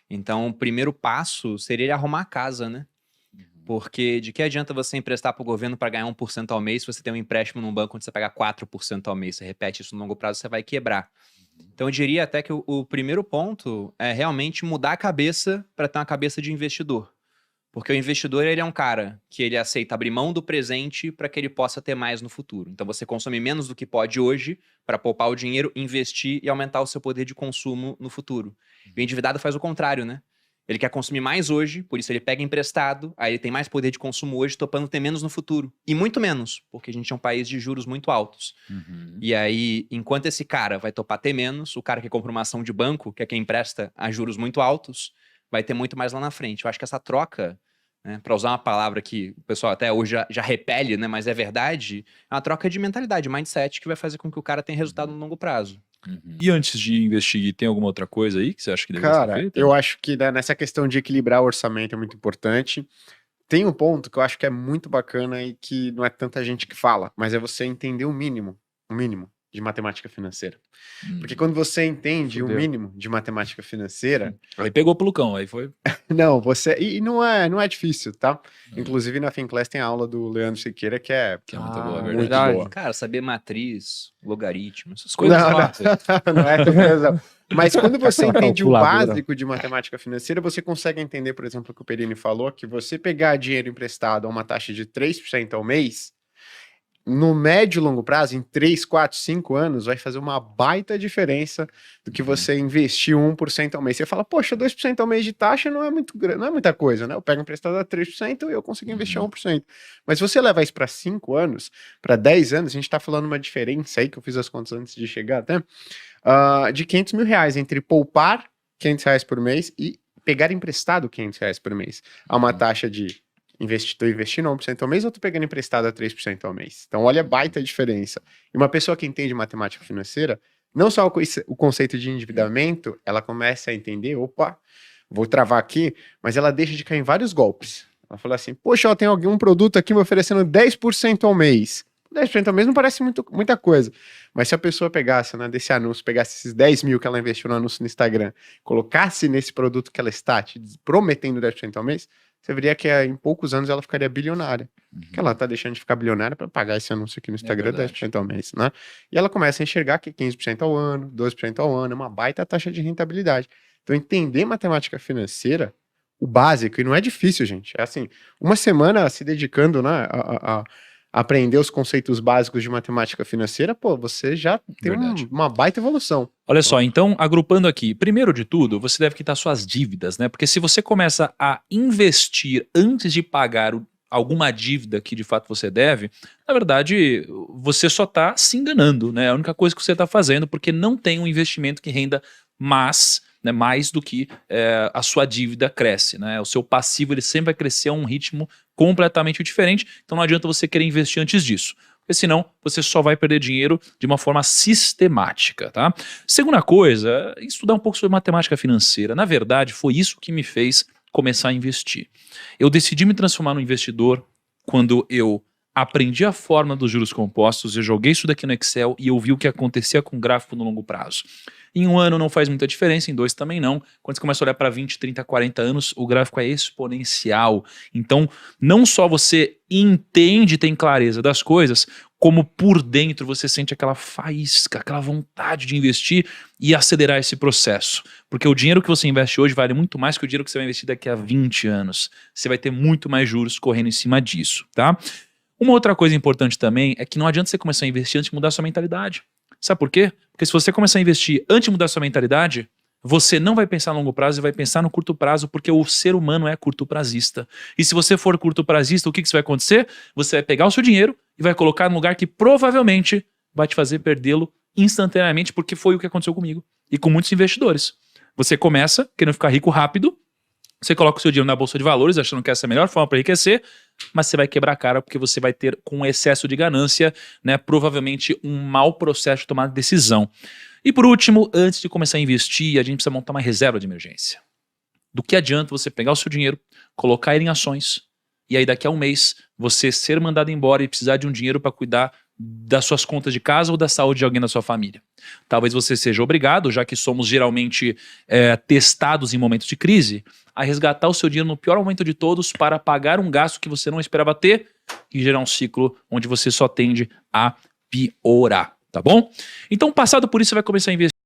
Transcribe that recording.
Então, o primeiro passo seria ele arrumar a casa, né? Porque de que adianta você emprestar para o governo para ganhar 1% ao mês se você tem um empréstimo num banco onde você paga 4% ao mês? Você repete isso no longo prazo, você vai quebrar. Então, eu diria até que o primeiro ponto é realmente mudar a cabeça para ter uma cabeça de investidor. Porque o investidor, ele é um cara que ele aceita abrir mão do presente para que ele possa ter mais no futuro. Então, você consome menos do que pode hoje para poupar o dinheiro, investir e aumentar o seu poder de consumo no futuro. E o endividado faz o contrário, né? Ele quer consumir mais hoje, por isso ele pega emprestado, aí ele tem mais poder de consumo hoje, topando ter menos no futuro. E muito menos, porque a gente é um país de juros muito altos. E aí, enquanto esse cara vai topar ter menos, o cara que compra uma ação de banco, que é quem empresta a juros muito altos, vai ter muito mais lá na frente. Eu acho que essa troca, né, para usar uma palavra que o pessoal até hoje já repele, né, mas é verdade, é uma troca de mentalidade, mindset, que vai fazer com que o cara tenha resultado no longo prazo. E antes de investir, tem alguma outra coisa aí que você acha que deveria ser Cara, feita? eu acho que né, nessa questão de equilibrar o orçamento é muito importante. Tem um ponto que eu acho que é muito bacana e que não é tanta gente que fala, mas é você entender o mínimo de matemática financeira. Porque quando você entende o Fudeu. mínimo de matemática financeira, Aí pegou pelo cão, aí foi... não, você. E não é difícil, tá? Inclusive na Finclass tem a aula do Leandro Siqueira que é Que é muito boa, é muito verdade. boa. Cara, saber matriz, logaritmo, essas coisas Não, fáceis. não é não. Mas quando você Aquela entende o calculadora. básico de matemática financeira, você consegue entender, por exemplo, o que o Perini falou, que você pegar dinheiro emprestado a uma taxa de 3% ao mês, no médio e longo prazo, em 3, 4, 5 anos, vai fazer uma baita diferença do que você investir 1% ao mês. Você fala, poxa, 2% ao mês de taxa não é muita coisa, né? Eu pego emprestado a 3% e eu consigo investir a 1%. Mas se você levar isso para 5 anos, para 10 anos, a gente está falando uma diferença aí, que eu fiz as contas antes de chegar até, de R$500 mil entre poupar R$500 por mês e pegar emprestado R$500 por mês. Há uma taxa de tô investindo 1% ao mês ou tô pegando emprestado a 3% ao mês? Então, olha a baita diferença. E uma pessoa que entende matemática financeira, não só o conceito de endividamento, ela começa a entender, opa, vou travar aqui, mas ela deixa de cair em vários golpes. Ela fala assim, poxa, tem algum produto aqui me oferecendo 10% ao mês. 10% ao mês não parece muita coisa. Mas se a pessoa pegasse, né, desse anúncio, pegasse esses 10 mil que ela investiu no anúncio no Instagram, colocasse nesse produto que ela está te prometendo 10% ao mês, você veria que em poucos anos ela ficaria bilionária. Que ela tá deixando de ficar bilionária para pagar esse anúncio aqui no Instagram, 10% ao mês, né? E ela começa a enxergar que 15% ao ano, 12% ao ano, é uma baita taxa de rentabilidade. Então, entender matemática financeira, o básico, e não é difícil, gente. É assim, uma semana se dedicando, né, a aprender os conceitos básicos de matemática financeira, pô, você já tem uma baita evolução. Olha só, então, agrupando aqui, primeiro de tudo, você deve quitar suas dívidas, né? Porque se você começa a investir antes de pagar alguma dívida que de fato você deve, na verdade, você só está se enganando, né? É a única coisa que você está fazendo, porque não tem um investimento que renda mais do que a sua dívida cresce, né? O seu passivo ele sempre vai crescer a um ritmo completamente diferente, então não adianta você querer investir antes disso, porque senão você só vai perder dinheiro de uma forma sistemática, tá? Segunda coisa, estudar um pouco sobre matemática financeira. Na verdade, foi isso que me fez começar a investir. Eu decidi me transformar num investidor quando eu aprendi a fórmula dos juros compostos, eu joguei isso daqui no Excel e eu vi o que acontecia com o gráfico no longo prazo. Em um ano não faz muita diferença, em 2 também não. Quando você começa a olhar para 20, 30, 40 anos, o gráfico é exponencial. Então, não só você entende, tem clareza das coisas, como por dentro você sente aquela faísca, aquela vontade de investir e acelerar esse processo. Porque o dinheiro que você investe hoje vale muito mais que o dinheiro que você vai investir daqui a 20 anos. Você vai ter muito mais juros correndo em cima disso, tá? Uma outra coisa importante também é que não adianta você começar a investir antes de mudar a sua mentalidade. Sabe por quê? Porque se você começar a investir antes de mudar a sua mentalidade, você não vai pensar a longo prazo e vai pensar no curto prazo, porque o ser humano é curto prazista. E se você for curto prazista, o que vai acontecer? Você vai pegar o seu dinheiro e vai colocar num lugar que provavelmente vai te fazer perdê-lo instantaneamente, porque foi o que aconteceu comigo e com muitos investidores. Você começa querendo ficar rico rápido, você coloca o seu dinheiro na bolsa de valores, achando que essa é a melhor forma para enriquecer, mas você vai quebrar a cara porque você vai ter, com excesso de ganância, né, provavelmente um mau processo de tomar decisão. E por último, antes de começar a investir, a gente precisa montar uma reserva de emergência. Do que adianta você pegar o seu dinheiro, colocar ele em ações, e aí daqui a um mês você ser mandado embora e precisar de um dinheiro para cuidar das suas contas de casa ou da saúde de alguém da sua família. Talvez você seja obrigado, já que somos geralmente testados em momentos de crise, a resgatar o seu dinheiro no pior momento de todos para pagar um gasto que você não esperava ter e gerar um ciclo onde você só tende a piorar, tá bom? Então, passado por isso, você vai começar a investir